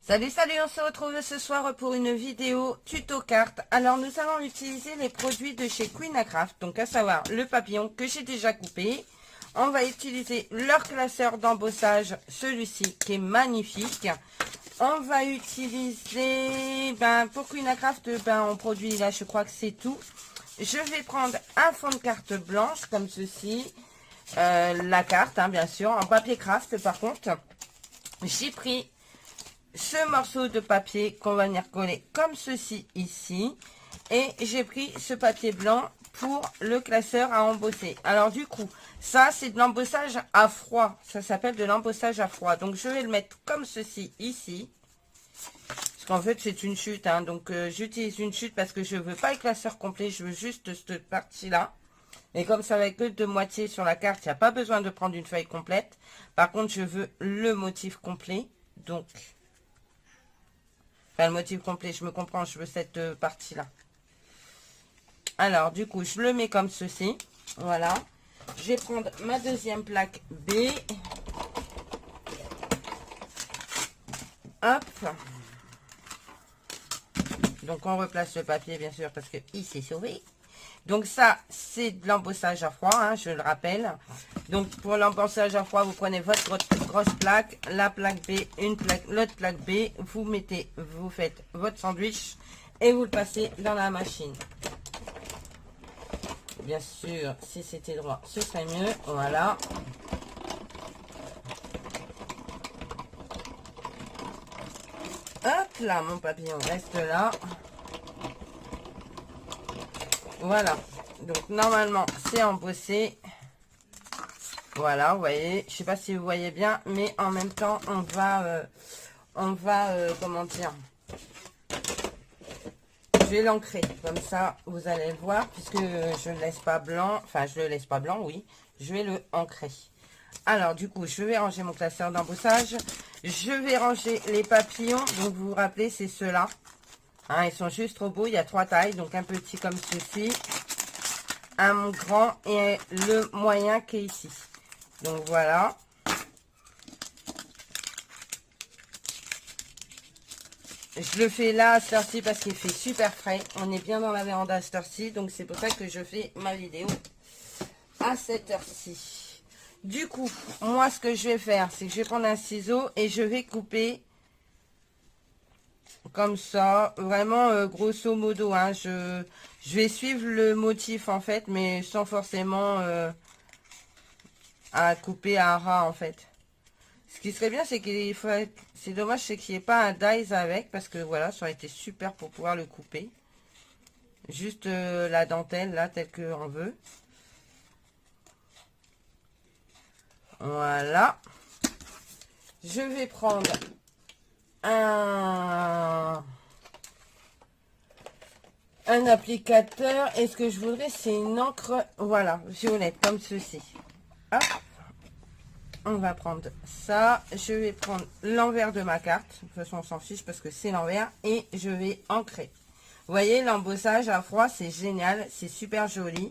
Salut, salut, on se retrouve ce soir pour une vidéo tuto carte. Alors, nous allons utiliser les produits de chez Queen Craft, donc à savoir le papillon que j'ai déjà coupé. On va utiliser leur classeur d'embossage, celui-ci qui est magnifique. On va utiliser, pour Queen Craft, en produit là, je crois que c'est tout. Je vais prendre un fond de carte blanche comme ceci. La carte, bien sûr, en papier craft par contre. J'ai pris ce morceau de papier qu'on va venir coller comme ceci ici. Et j'ai pris ce papier blanc pour le classeur à embosser. Alors du coup, ça c'est de l'embossage à froid. Ça s'appelle de l'embossage à froid. Donc je vais le mettre comme ceci ici. Parce qu'en fait c'est une chute. Donc j'utilise une chute parce que je veux pas le classeur complet. Je veux juste cette partie-là. Et comme ça va être que de moitié sur la carte, il n'y a pas besoin de prendre une feuille complète. Par contre, je veux le motif complet. Donc, le motif complet, je me comprends, je veux cette partie-là. Alors, du coup, je le mets comme ceci. Voilà. Je vais prendre ma deuxième plaque B. Hop. Donc, on replace le papier, bien sûr, parce qu'il s'est sauvé. Donc ça, c'est de l'embossage à froid, je le rappelle. Donc pour l'embossage à froid, vous prenez votre grosse plaque, la plaque B, l'autre plaque B, vous faites votre sandwich et vous le passez dans la machine. Bien sûr, si c'était droit, ce serait mieux. Voilà. Hop là, mon papillon reste là. Voilà, donc normalement c'est embossé. Voilà, vous voyez, je sais pas si vous voyez bien, mais en même temps on va comment dire, je vais l'ancrer comme ça, vous allez le voir, puisque je ne laisse pas blanc, enfin je le laisse pas blanc, oui, je vais le ancrer. Alors du coup, je vais ranger mon classeur d'embossage, je vais ranger les papillons, donc vous vous rappelez, c'est ceux-là. Ils sont juste trop beaux, il y a 3 tailles, donc un petit comme ceci, un grand et le moyen qui est ici. Donc voilà. Je le fais là à cette heure-ci parce qu'il fait super frais. On est bien dans la véranda à cette heure-ci, donc c'est pour ça que je fais ma vidéo à cette heure-ci. Du coup, moi ce que je vais faire, c'est que je vais prendre un ciseau et je vais couper comme ça, vraiment grosso modo, je vais suivre le motif en fait, mais sans forcément à couper à ras en fait. Ce qui serait bien, c'est qu'il faut, c'est dommage, c'est qu'il n'y ait pas un dies avec, parce que voilà, ça aurait été super pour pouvoir le couper. Juste la dentelle là, telle qu'on veut. Voilà. Je vais prendre un applicateur, et ce que je voudrais c'est une encre, voilà, violette comme ceci. Hop, on va prendre ça, je vais prendre l'envers de ma carte, de toute façon on s'en fiche parce que c'est l'envers, et je vais ancrer. Vous voyez, l'embossage à froid c'est génial, c'est super joli,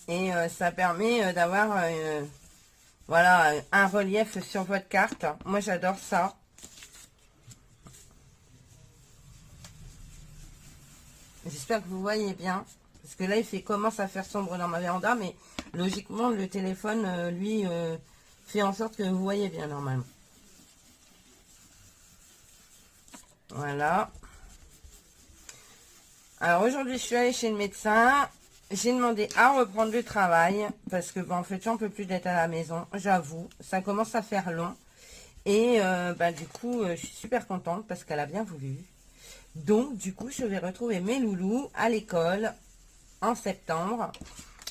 et ça permet d'avoir voilà, un relief sur votre carte. Moi j'adore ça. J'espère que vous voyez bien. Parce que là, il commence à faire sombre dans ma véranda. Mais logiquement, le téléphone, lui, fait en sorte que vous voyez bien normalement. Voilà. Alors aujourd'hui, je suis allée chez le médecin. J'ai demandé à reprendre le travail. Parce que, en fait, j'en peux plus d'être à la maison. J'avoue. Ça commence à faire long. Et du coup, je suis super contente parce qu'elle a bien voulu. Donc, du coup, je vais retrouver mes loulous à l'école en septembre.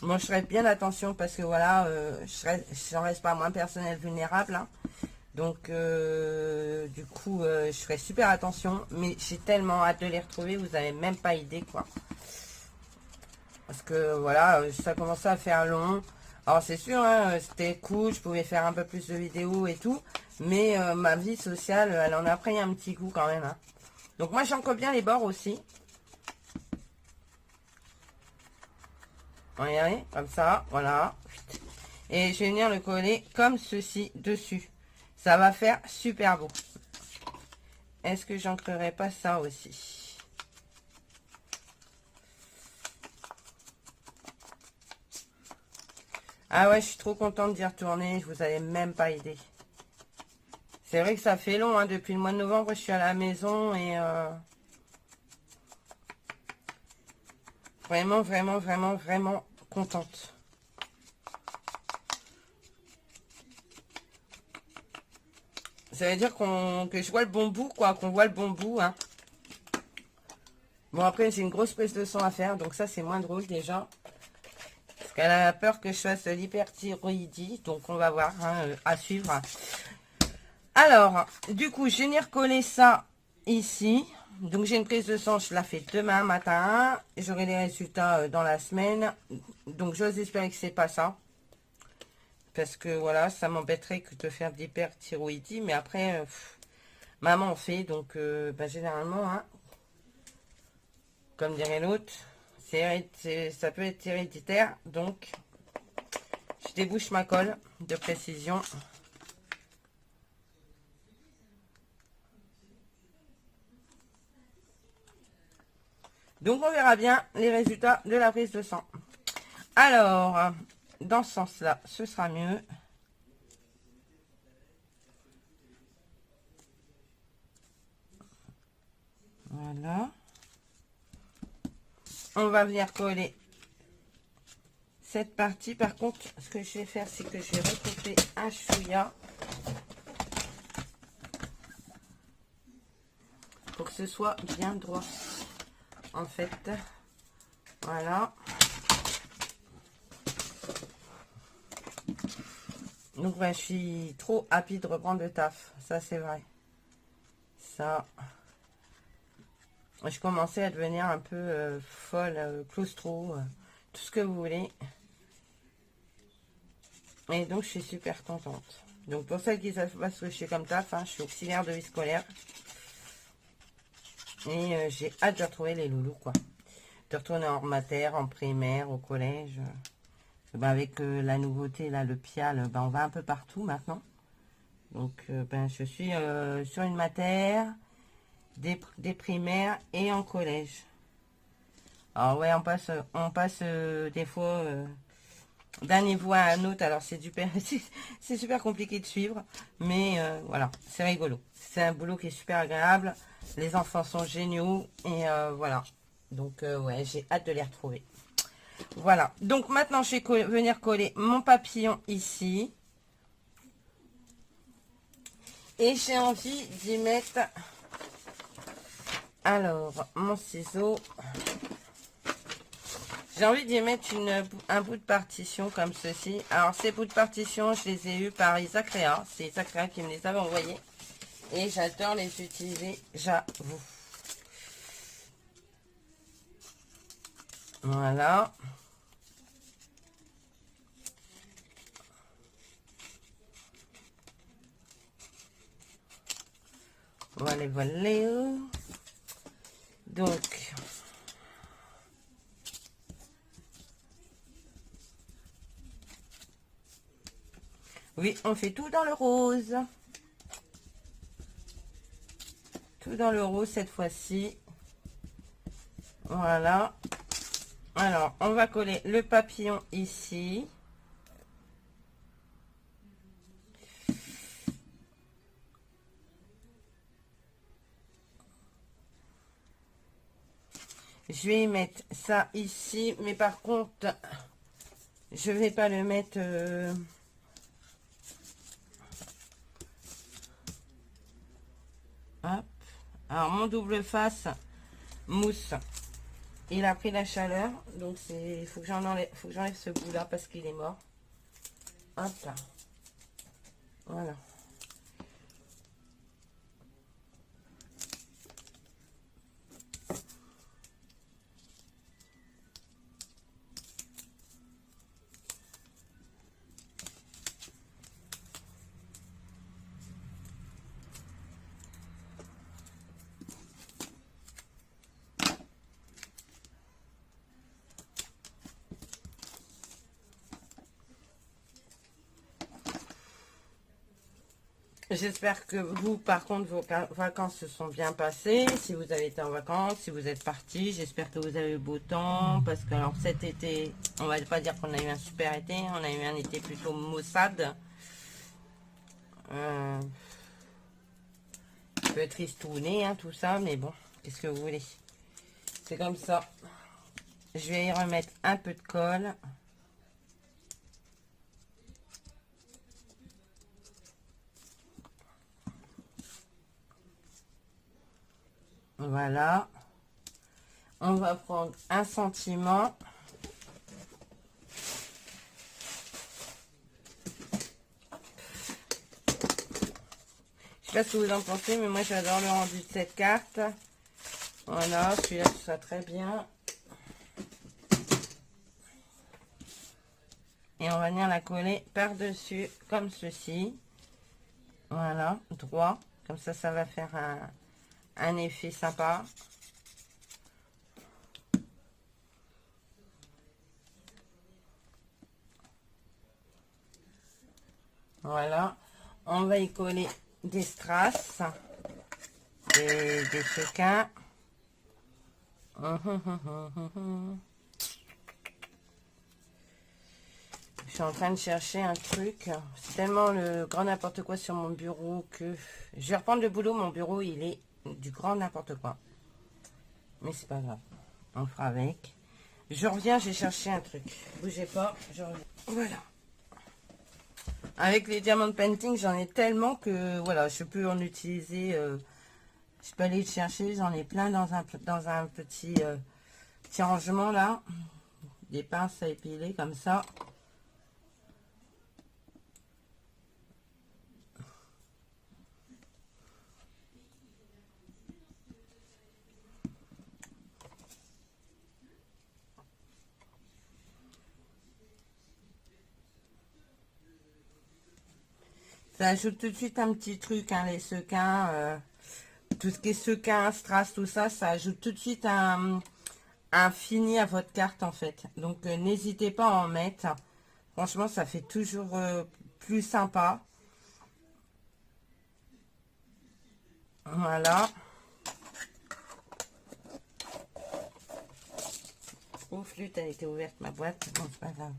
Bon, je ferai bien attention parce que voilà, je n'en reste pas moins personnel vulnérable. Donc, du coup, je ferai super attention. Mais j'ai tellement hâte de les retrouver, vous n'avez même pas idée, quoi. Parce que voilà, ça commençait à faire long. Alors, c'est sûr, c'était cool, je pouvais faire un peu plus de vidéos et tout. Mais ma vie sociale, elle en a pris un petit coup quand même. Donc moi j'encre bien les bords aussi. Regardez, comme ça, voilà. Et je vais venir le coller comme ceci dessus. Ça va faire super beau. Est-ce que j'ancrerai pas ça aussi? Ah ouais, je suis trop contente d'y retourner. Vous n'avez même pas idée. C'est vrai que ça fait long. Hein, depuis le mois de novembre, je suis à la maison. Et vraiment, vraiment, vraiment, vraiment contente. Ça veut dire que je vois le bon bout, quoi. Qu'on voit le bon bout, hein. Bon, après, j'ai une grosse prise de sang à faire. Donc ça, c'est moins drôle, déjà. Parce qu'elle a peur que je fasse l'hyperthyroïdie. Donc, on va voir, hein, à suivre. Alors, du coup, je vais venir coller ça ici. Donc, j'ai une prise de sang. Je la fais demain matin. J'aurai les résultats dans la semaine. Donc, j'ose espérer que c'est pas ça. Parce que, voilà, ça m'embêterait que de faire de l'hyperthyroïdie. Mais après, maman en fait. Donc, généralement, hein, comme dirait l'autre, ça peut être héréditaire. Donc, je débouche ma colle de précision. Donc, on verra bien les résultats de la prise de sang. Alors, dans ce sens-là, ce sera mieux. Voilà. On va venir coller cette partie. Par contre, ce que je vais faire, c'est que je vais recouper un chouïa pour que ce soit bien droit. En fait, voilà. Donc, je suis trop happy de reprendre le taf. Ça, c'est vrai. Ça, je commençais à devenir un peu folle, claustro, tout ce que vous voulez. Et donc, je suis super contente. Donc, pour celles qui savent pas ce que je fais comme taf, hein, je suis auxiliaire de vie scolaire. Et j'ai hâte de retrouver les loulous, quoi. De retourner en mater, en primaire, au collège. Avec la nouveauté, là, le PIAL, on va un peu partout maintenant. Donc, je suis sur une mater, des primaires et en collège. Alors, ouais, on passe des fois d'un niveau à un autre. Alors, c'est super compliqué de suivre. Mais voilà, c'est rigolo. C'est un boulot qui est super agréable. Les enfants sont géniaux. Et voilà. Donc, ouais, j'ai hâte de les retrouver. Voilà. Donc, maintenant, je vais venir coller mon papillon ici. Et j'ai envie d'y mettre... Alors, mon ciseau... J'ai envie d'y mettre un bout de partition comme ceci. Alors, ces bouts de partition, je les ai eus par Isaac Réa. C'est Isaac Réa qui me les avait envoyés. Et j'adore les utiliser, j'avoue. Voilà. Voilà, voilà. Donc... Oui, on fait tout dans le rose. Tout dans le rose cette fois-ci. Voilà. Alors, on va coller le papillon ici. Je vais mettre ça ici. Mais par contre, je vais pas le mettre... Hop. Alors, mon double face mousse, il a pris la chaleur. Donc, il faut que j'enlève ce bout-là parce qu'il est mort. Hop là. Voilà. J'espère que vous, par contre, vos vacances se sont bien passées. Si vous avez été en vacances, si vous êtes partis, j'espère que vous avez eu beau temps. Parce que alors cet été, on va pas dire qu'on a eu un super été. On a eu un été plutôt maussade. Un peu tristouné, hein, tout ça. Mais bon, qu'est-ce que vous voulez? C'est comme ça. Je vais y remettre un peu de colle. Voilà. On va prendre un sentiment. Je sais pas ce que vous en pensez, mais moi j'adore le rendu de cette carte. Voilà, celui-là, tout ça très bien. Et on va venir la coller par-dessus, comme ceci. Voilà, droit. Comme ça va faire un effet sympa. Voilà. On va y coller des strass, des sequins. Je suis en train de chercher un truc. C'est tellement le grand n'importe quoi sur mon bureau que... Je vais reprendre le boulot. Mon bureau, il est du grand n'importe quoi. Mais c'est pas grave. On fera avec. Je reviens, j'ai cherché un truc. Bougez pas, je reviens. Voilà. Avec les diamants painting, j'en ai tellement que voilà, je peux en utiliser. Je peux aller le chercher. J'en ai plein dans un petit, petit rangement là. Des pinces à épiler comme ça. Ça ajoute tout de suite un petit truc, hein, les sequins, tout ce qui est sequins, strass, tout ça, ça ajoute tout de suite un fini à votre carte en fait. Donc n'hésitez pas à en mettre. Franchement, ça fait toujours plus sympa. Voilà. Oh, flûte, elle était ouverte ma boîte. Bon, c'est pas grave.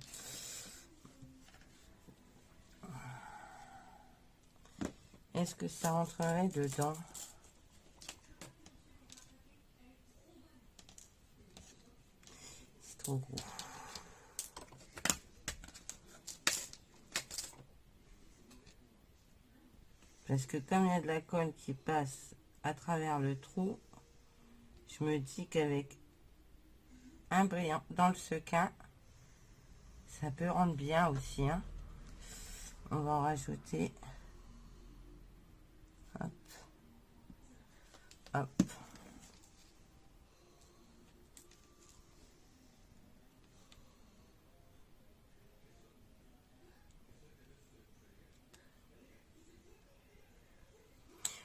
Est-ce que ça rentrerait dedans? C'est trop gros. Parce que comme il y a de la colle qui passe à travers le trou, je me dis qu'avec un brillant dans le sequin, ça peut rendre bien aussi, hein. On va en rajouter. Hop. Hop.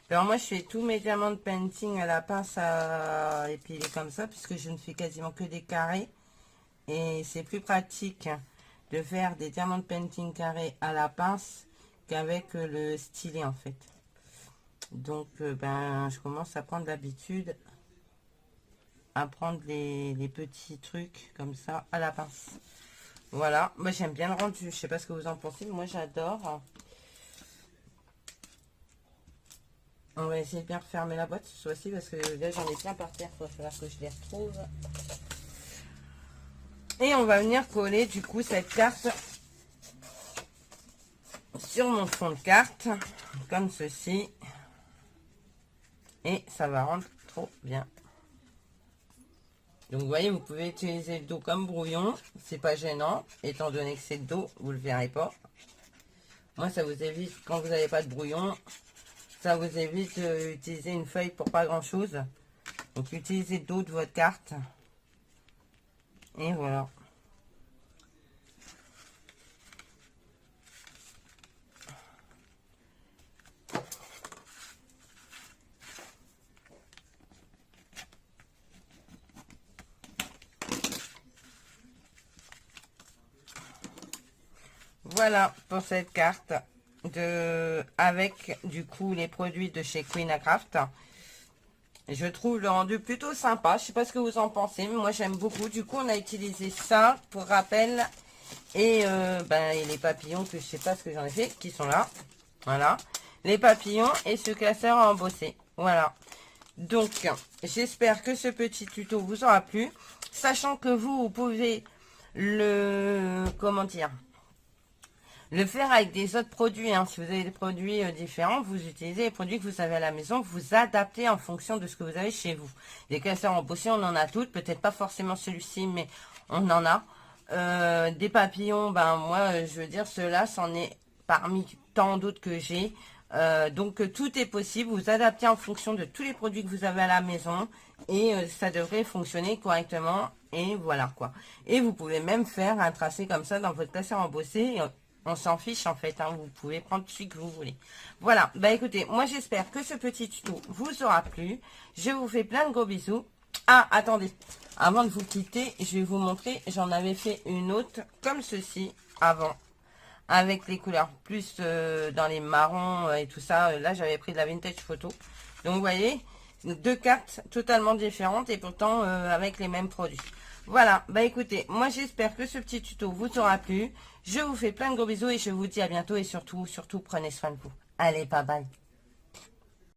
Alors moi je fais tous mes diamants de painting à la pince à épiler comme ça, puisque je ne fais quasiment que des carrés. Et c'est plus pratique de faire des diamants de painting carrés à la pince qu'avec le stylet en fait. Donc ben je commence à prendre l'habitude à prendre les petits trucs comme ça à la pince. Voilà, moi j'aime bien le rendu, je sais pas ce que vous en pensez, mais moi j'adore. On va essayer de bien refermer la boîte cette fois-ci parce que là j'en ai plein par terre, il va falloir que je les retrouve. Et on va venir coller du coup cette carte sur mon fond de carte, comme ceci. Et ça va rendre trop bien. Donc vous voyez, vous pouvez utiliser le dos comme brouillon, c'est pas gênant, étant donné que c'est le dos, vous le verrez pas. Moi ça vous évite, quand vous n'avez pas de brouillon, ça vous évite d'utiliser une feuille pour pas grand chose. Donc utilisez le dos de votre carte. Et voilà. Voilà pour cette carte avec du coup les produits de chez Queen Craft. Je trouve le rendu plutôt sympa. Je sais pas ce que vous en pensez, mais moi j'aime beaucoup. Du coup, on a utilisé ça pour rappel. Et, et les papillons que je sais pas ce que j'en ai fait, qui sont là. Voilà. Les papillons et ce classeur à embosser. Voilà. Donc, j'espère que ce petit tuto vous aura plu. Sachant que vous pouvez le... Comment dire, le faire avec des autres produits, hein. Si vous avez des produits différents, vous utilisez les produits que vous avez à la maison, vous adaptez en fonction de ce que vous avez chez vous. Des classeurs embossés, on en a toutes, peut-être pas forcément celui-ci, mais on en a. Des papillons, moi, je veux dire, ceux-là, c'en est parmi tant d'autres que j'ai. Donc, tout est possible, vous adaptez en fonction de tous les produits que vous avez à la maison et ça devrait fonctionner correctement. Et voilà, quoi. Et vous pouvez même faire un tracé comme ça dans votre classeur embossé. On s'en fiche en fait, hein, vous pouvez prendre celui que vous voulez. Voilà, écoutez, moi j'espère que ce petit tuto vous aura plu. Je vous fais plein de gros bisous. Ah, attendez, avant de vous quitter, je vais vous montrer, j'en avais fait une autre comme ceci avant. Avec les couleurs plus dans les marrons et tout ça. Là, j'avais pris de la vintage photo. Donc, vous voyez, deux cartes totalement différentes et pourtant avec les mêmes produits. Voilà, écoutez, moi j'espère que ce petit tuto vous aura plu. Je vous fais plein de gros bisous et je vous dis à bientôt et surtout, prenez soin de vous. Allez, bye bye.